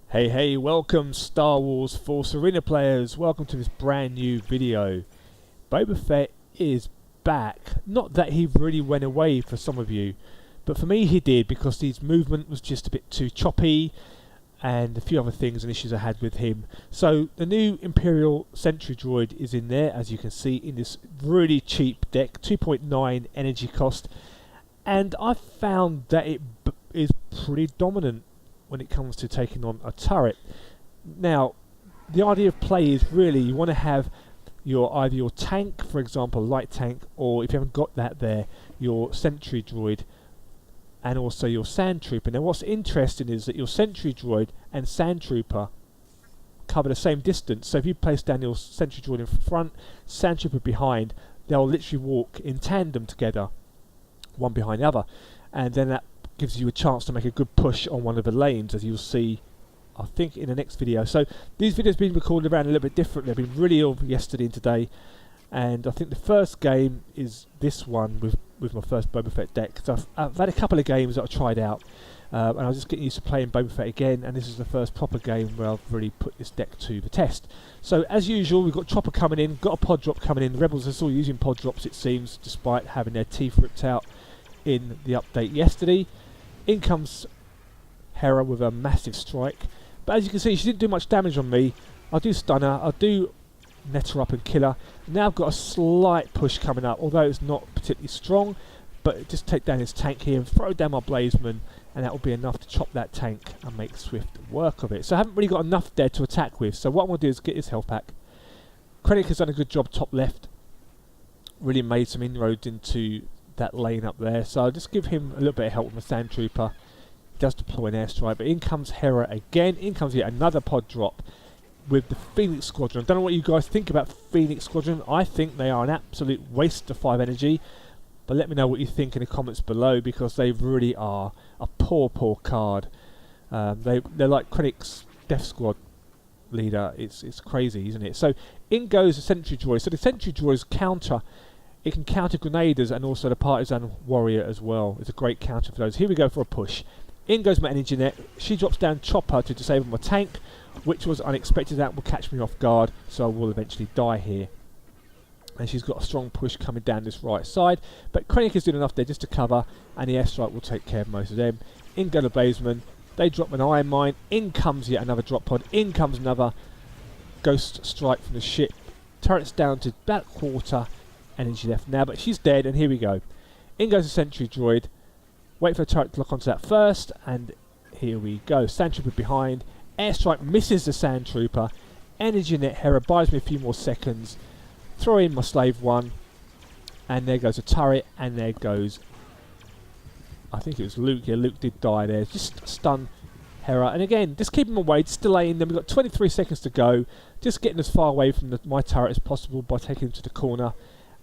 Hey, welcome Star Wars Force Arena players, welcome to this brand new video. Boba Fett is back. Not that he really went away for some of you, but for me he did, because his movement was just a bit too choppy and a few other things and issues I had with him. So the new Imperial Sentry Droid is in there, as you can see, in this really cheap deck, 2.9 energy cost, and I found that it is pretty dominant when it comes to taking on a turret. Now, the idea of play is really you want to have either your tank, for example, light tank, or if you haven't got that there, your sentry droid, and also your sand trooper. Now, what's interesting is that your sentry droid and sand trooper cover the same distance. So if you place down your sentry droid in front, sand trooper behind, they'll literally walk in tandem together, one behind the other, and then that gives you a chance to make a good push on one of the lanes, as you'll see, I think, in the next video. So these videos have been recorded around a little bit differently. I've been really ill yesterday and today, and I think the first game is this one with my first Boba Fett deck. So I've had a couple of games that I tried out, and I was just getting used to playing Boba Fett again, and this is the first proper game where I've really put this deck to the test. So as usual, we've got Chopper coming in, got a pod drop coming in. The Rebels are still using pod drops, it seems, despite having their teeth ripped out in the update yesterday. In comes Hera with a massive strike, but as you can see, she didn't do much damage on me. I do stun her, I do net her up and kill her. Now I've got a slight push coming up, although it's not particularly strong, but just take down his tank here and throw down my Blazeman, and that will be enough to chop that tank and make swift work of it. So I haven't really got enough there to attack with, so what I'm going to do is get his health back. Krennic has done a good job top left, really made some inroads into that lane up there, so I'll just give him a little bit of help with my sand trooper. He does deploy an airstrike, but in comes Hera again. In comes yet another pod drop with the Phoenix Squadron. I don't know what you guys think about Phoenix Squadron. I think they are an absolute waste of 5 energy, but let me know what you think in the comments below, because they really are a poor card. They're like Krennic's Death Squad leader. It's crazy, isn't it? So in goes the Sentry Droid. So the Sentry Droid's counter. It can counter Grenaders and also the Partisan Warrior as well. It's a great counter for those. Here we go for a push. In goes my Energy Net. She drops down Chopper to disable my tank, which was unexpected. That will catch me off guard, so I will eventually die here. And she's got a strong push coming down this right side, but Krennic is doing enough there just to cover, and the airstrike will take care of most of them. In go the Blazeman. They drop an Iron Mine. In comes yet another drop pod. In comes another Ghost Strike from the ship. Turret's down to about quarter energy left now, but she's dead, and here we go. In goes the Sentry Droid. Wait for the turret to lock onto that first, and here we go. Sand Trooper behind. Airstrike misses the Sand Trooper. Energy Net Hera buys me a few more seconds. Throw in my Slave 1, and there goes a turret, and there goes, I think it was Luke. Yeah, Luke did die there. Just stun Hera, and again, just keep him away, just delaying them. We've got 23 seconds to go. Just getting as far away from my turret as possible by taking him to the corner.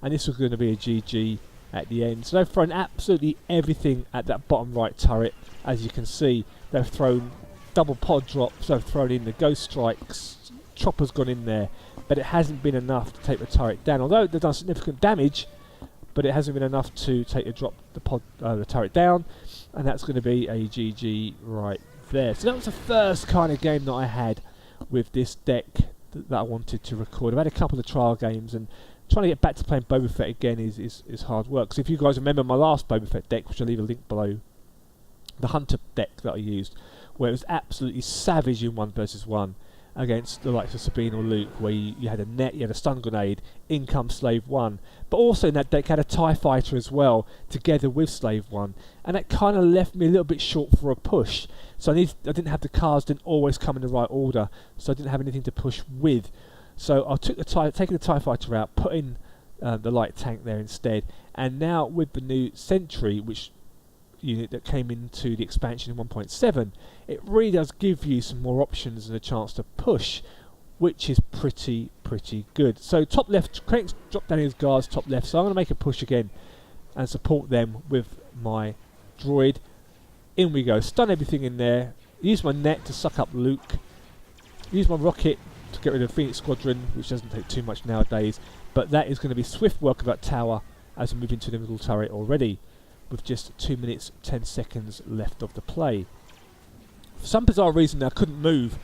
And this was going to be a GG at the end. So they've thrown absolutely everything at that bottom right turret. As you can see, they've thrown double pod drops, they've thrown in the Ghost Strikes, Chopper's gone in there, but it hasn't been enough to take the turret down. Although they've done significant damage, but it hasn't been enough to take the turret down, and that's going to be a GG right there. So that was the first kind of game that I had with this deck that I wanted to record. I've had a couple of trial games, and trying to get back to playing Boba Fett again is hard work. So if you guys remember my last Boba Fett deck, which I'll leave a link below, the Hunter deck that I used, where it was absolutely savage in 1 versus 1 against the likes of Sabine or Luke, where you had a net, you had a stun grenade, in comes Slave 1. But also in that deck had a TIE Fighter as well, together with Slave 1. And that kind of left me a little bit short for a push. So I didn't have the cards, didn't always come in the right order, so I didn't have anything to push with. So I took taking the TIE Fighter out, put in the light tank there instead, and now with the new Sentry, which unit that came into the expansion in 1.7, it really does give you some more options and a chance to push, which is pretty good. So top left, Krennic's dropped down his guards top left, so I'm going to make a push again and support them with my droid. In we go, stun everything in there, use my net to suck up Luke, use my rocket to get rid of the Phoenix Squadron, which doesn't take too much nowadays, but that is going to be swift work of that tower as we move into the middle turret already, with just 2 minutes 10 seconds left of the play. For some bizarre reason I couldn't move.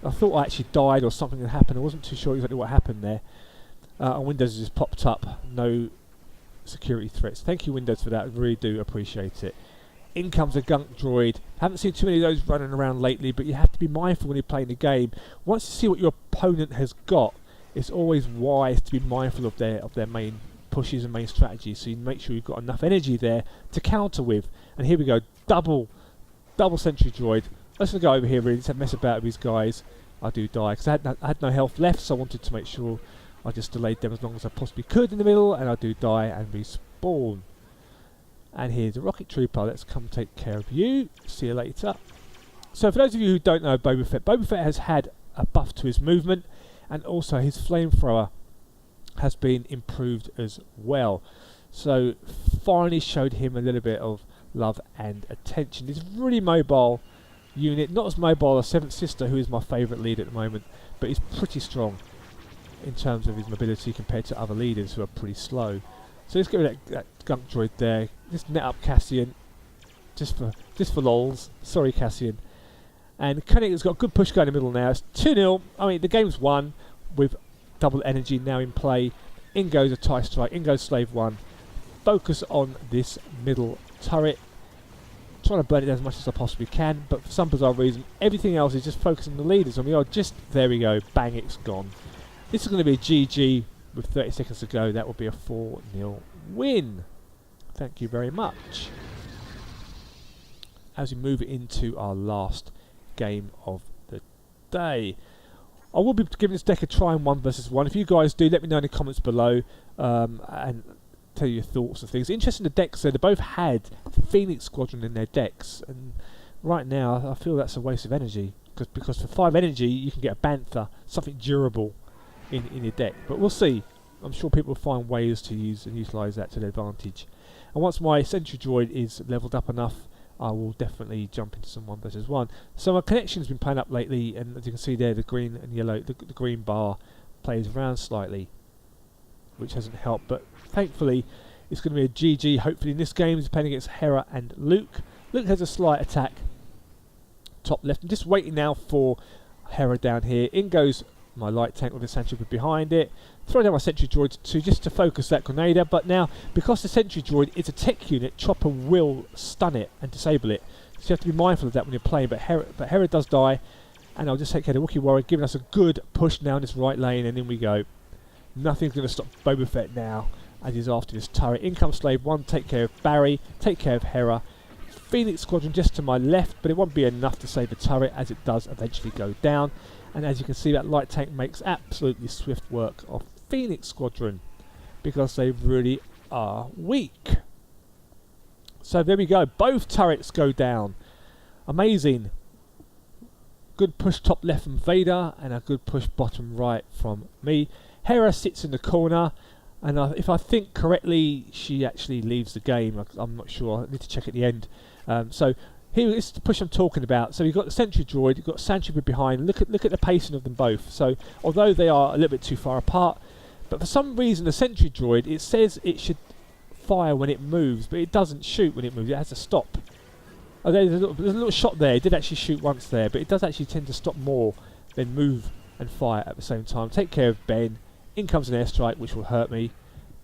I thought I actually died or something had happened. I wasn't too sure exactly what happened there. On Windows it just popped up, no security threats. Thank you Windows for that, I really do appreciate it. In comes a gunk droid. Haven't seen too many of those running around lately, but you have to be mindful when you're playing the game. Once you see what your opponent has got, it's always wise to be mindful of their main pushes and main strategies, so you make sure you've got enough energy there to counter with. And here we go, double sentry droid. Let's go over here really, let's mess about with these guys. I do die, because I had no health left, so I wanted to make sure I just delayed them as long as I possibly could in the middle, and I do die and respawn. And here's a rocket trooper, let's come take care of you. See you later. So for those of you who don't know Boba Fett has had a buff to his movement, and also his flamethrower has been improved as well. So finally showed him a little bit of love and attention. He's a really mobile unit, not as mobile as Seventh Sister, who is my favourite lead at the moment, but he's pretty strong in terms of his mobility compared to other leaders who are pretty slow. So let's get rid of that gunk droid there. Just net up Cassian, just for lols. Sorry Cassian. And Koenig's got a good push going in the middle now. It's 2-0. I mean, the game's won with double energy now in play. In goes a TIE strike. In goes Slave 1. Focus on this middle turret. Trying to burn it as much as I possibly can, but for some bizarre reason, everything else is just focusing on the leaders. I mean, there we go. Bang, it's gone. This is going to be a GG with 30 seconds to go. That will be a 4-0 win. Thank you very much. As we move into our last game of the day, I will be giving this deck a try in 1 versus 1. If you guys do, let me know in the comments below and tell you your thoughts and things. Interesting, the decks there, they both had Phoenix Squadron in their decks, and right now I feel that's a waste of energy, because for 5 energy you can get a Bantha, something durable in your deck. But we'll see. I'm sure people will find ways to use and utilise that to their advantage. And once my Sentry Droid is leveled up enough, I will definitely jump into some 1 versus 1. So my connection's been playing up lately, and as you can see there, the green and yellow, the green bar plays around slightly, which hasn't helped. But thankfully, it's going to be a GG. Hopefully, in this game, is playing against Hera and Luke. Luke has a slight attack, top left. I'm just waiting now for Hera down here. In goes my light tank with a sentry behind it. Throw down my sentry droid just to focus that grenadier, but now because the sentry droid is a tech unit, Chopper will stun it and disable it. So you have to be mindful of that when you're playing. But Hera does die, and I'll just take care of the Wookiee warrior, giving us a good push now in this right lane, and in we go. Nothing's going to stop Boba Fett now as he's after this turret. In comes Slave 1, take care of Barry, take care of Hera. Phoenix Squadron just to my left, but it won't be enough to save the turret as it does eventually go down. And as you can see, that light tank makes absolutely swift work of Phoenix Squadron, because they really are weak. So there we go, both turrets go down. Amazing. Good push top left from Vader, and a good push bottom right from me. Hera sits in the corner, and if I think correctly, she actually leaves the game. I'm not sure, I need to check at the end. So here is the push I'm talking about. So you've got the Sentry Droid, you've got Sandtrooper behind. Look at the pacing of them both. So although they are a little bit too far apart, but for some reason the Sentry Droid, it says it should fire when it moves, but it doesn't shoot when it moves. It has to stop. Oh, there's a little shot there. It did actually shoot once there, but it does actually tend to stop more than move and fire at the same time. Take care of Ben. In comes an airstrike, which will hurt me.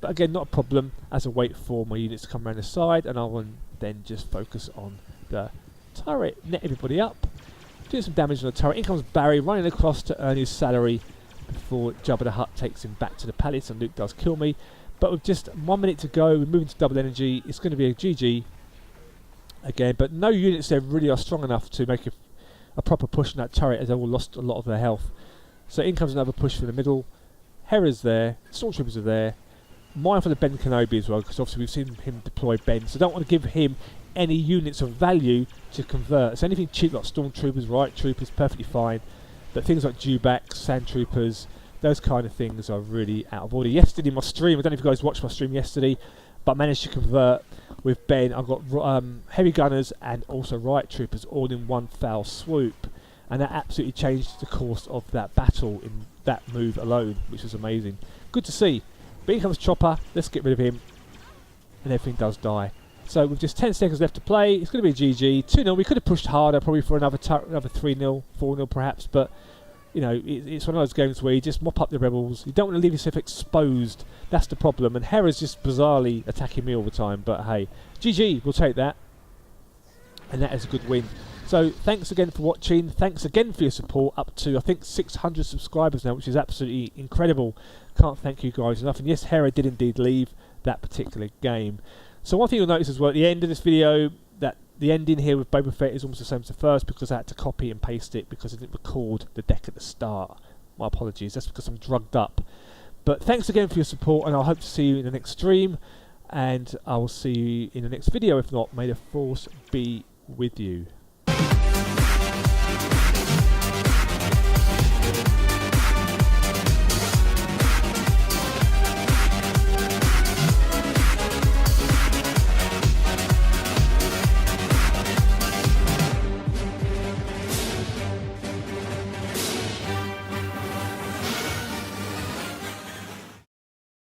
But again, not a problem, as I wait for my units to come around the side, and I will then just focus on the turret. Net everybody up. Do some damage on the turret. In comes Barry, running across to earn his salary before Jabba the Hutt takes him back to the palace, and Luke does kill me. But with just 1 minute to go, we're moving to double energy. It's going to be a GG again, but no units there really are strong enough to make a proper push on that turret, as they all lost a lot of their health. So in comes another push from the middle. Hera's there, Stormtroopers are there. Mindful of Ben Kenobi as well, because obviously we've seen him deploy Ben, so don't want to give him any units of value to convert. So anything cheap like Stormtroopers, Riot Troopers, perfectly fine. But things like Dewbacks, Sandtroopers, those kind of things are really out of order. Yesterday in my stream, I don't know if you guys watched my stream yesterday, but I managed to convert with Ben. I've got heavy gunners and also Riot Troopers all in one foul swoop, and that absolutely changed the course of that battle in that move alone, which was amazing. Good to see. But here comes Chopper. Let's get rid of him, and everything does die. So with just 10 seconds left to play, it's going to be a GG. 2-0. We could have pushed harder, probably for another 3-0, 4-0 perhaps, but you know, it's one of those games where you just mop up the rebels. You don't want to leave yourself exposed. That's the problem. And Hera's just bizarrely attacking me all the time. But hey, GG, we'll take that. And that is a good win. So thanks again for watching. Thanks again for your support. Up to, I think, 600 subscribers now, which is absolutely incredible. Can't thank you guys enough. And yes, Hera did indeed leave that particular game. So one thing you'll notice as well at the end of this video, that the ending here with Boba Fett is almost the same as the first, because I had to copy and paste it because I didn't record the deck at the start. My apologies, that's because I'm drugged up. But thanks again for your support, and I hope to see you in the next stream, and I will see you in the next video. If not, may the Force be with you.